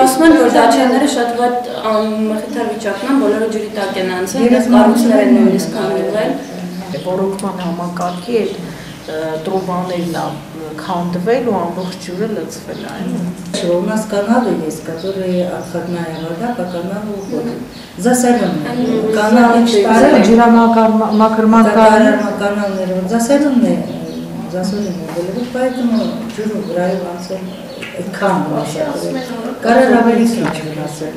Osman Jordaçyanları şatvat mıhtar vichaknan բոլորը ջրի տակ են անցել, դες կառույցներ են նույնիսկ կանգնվել։ Ռոռոկման համակարգի այդ տրուբաներն քանդվել ու ամբողջ ջուրը լցվել այն։ У нас каналы есть, которые отходная вода по каналу уходит. Засоленные. Каналы каналные засоленные были, поэтому ջուրը վրայով անցել քան կարար ավելի քիչ մնացել։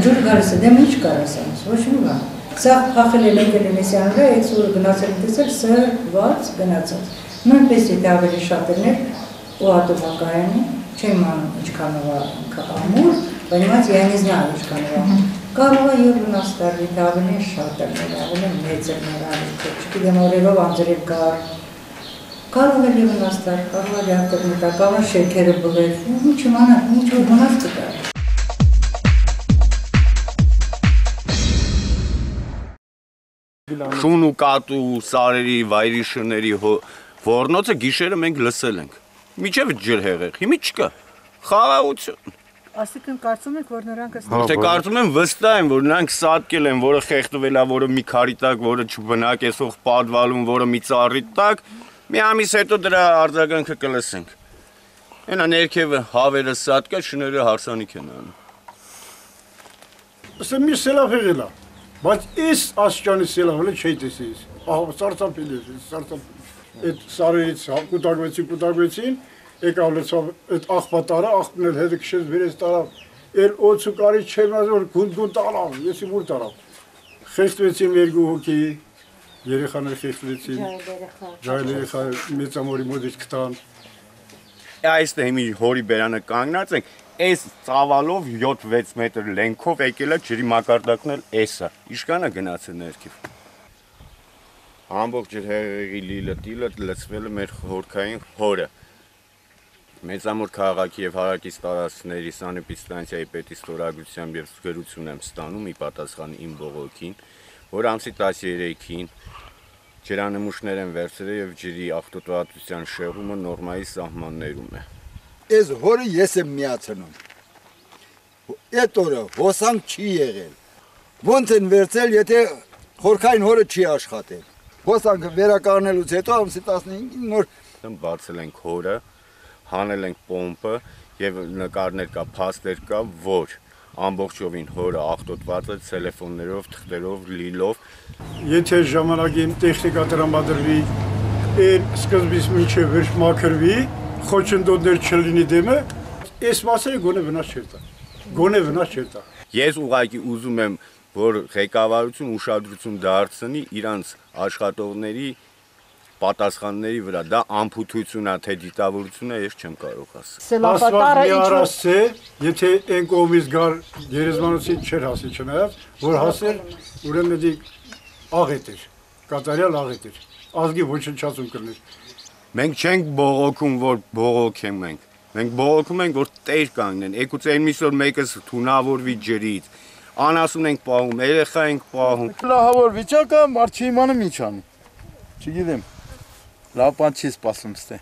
Ջուր գալիս է, դեմ ինչ կարաս անց, ոչ մի բան։ Սա փախել է եկել է մեսյանները, այս օրը գնացել տեսել, սրված գնացած։ Նույնպես եթե ավելի շատ էր ու ատոմակայանի, չեմ անում ինչքանով ամուր, понимаете, я не знаю ինչքանով։ Կարող է եւ վնաս տարվի, ավելի շատ էր, ավելի մեծ էր նրանց, չգիտեմ օրերով անձրև կար։ Կարող է եւ վնաս տար, կարող է արտադրել, կարող է շեքերը բլել, ինչ իմանա, ինչ որ վնաս կտա։ Շուն ու կատու, սարերի, վայրի շների ոռնոցը գիշերը մենք լսել ենք։ Միջև ջրհեղեղ, հիմա չկա։ Խաղաղություն։ Այսինքն կարծում եք, որ նրանք Թե կարծում եմ վստահ եմ, որ նրանք սատկել են, որը խեղդվել է, որը մի քարի տակ, որը չբնակեցող պատվալում, որը մի ծառի տակ, մի ամիս հետո դրա արձագանքը կլսենք։ Այնա ներքևը հավերը սատկա, շները հարսանիք են անում։ Ասեմ մի սելավ եղել է, բայց այս աստիճանի սելավը չի տեսել։ Ահա սարսափել է, այդ սարերից կուտակվեցին, եկավ լցավ այդ աղբատարը, աղբն էլ հետը քշեց վերես տարավ, էլ օծ ու կարի չեմ որ գունդ տարավ, եսի որ տարավ։ Խեղդվեցին երկու հոգի, երեխաներ խեղդվեցին, ջայլ երեխա մեծամորի մոդիչ կտան։ Այստեղ հիմի հորի բերանը կանգնած ենք, այս ծավալով 7-6 մետր լենքով եկել է ջրի մակարդակն էլ էսա, իշքանը գնացել ներքև։ Ամբողջ ջրհեղեղի լիլը տիլը լցվել է մեր հորքային հորը։ Մեծամոր քաղաքի եւ հարակից տարածքների սանեպիստանցիայի պետի ստորագրությամբ եւ զգրություն եմ ստանում ի պատասխան իմ բողոքին, որ ամսի 13-ին ջրանմուշներ են վերցրել եւ ջրի աղտոտվածության շեղումը նորմայի սահմաններում է։ Այս հորը ես եմ միացնում։ Այդ օրը հոսանք չի եղել։ Ոնց են վերցել, եթե խորքային հորը չի աշխատել։ Հոսանքը վերականգնելուց հետո ամսի 15-ին նոր բացել ենք հորը, հանել ենք պոմպը եւ նկարներ կա, փաստեր կա, որ ամբողջովին հորը աղտոտված է տելեֆոններով, թղթերով, լիլով։ Եթե ժամանակին տեխնիկա տրամադրվի, այն սկզբից մինչև վերջ մաքրվի, խոչընդոտներ չլինի դեմը, այս մասերը գոնե վնաս չէր տա։ Գոնե վնաս չէր տա։ Ես ուղղակի ուզում եմ, որ ղեկավարություն ուշադրություն դարձնի իրանց աշխատողների պատասխանների վրա, դա անփութություն է, թե դիտավորություն է, ես չեմ կարող ասել։ Աստված մի արասցե, եթե այն կողմից գար գերեզմանոցին չէր հասի չնայած, որ հասել ուրեմն դի աղետ էր, կատարյալ աղետ էր, ազգի ոչնչացում կլներ։ Մենք չենք բողոքում, որ բողոքենք մենք, մենք բողոքում ենք, որ տեր կանգնեն, եկուց այն միսոր մեկս թունավորվի ջրից, անասուն ենք պահում, երեխա ենք պահում։ Լահավոր վիճակը, մարդ չի իմանում ինչ անի, չգիտեմ, լավ բան չի սպասում ստե։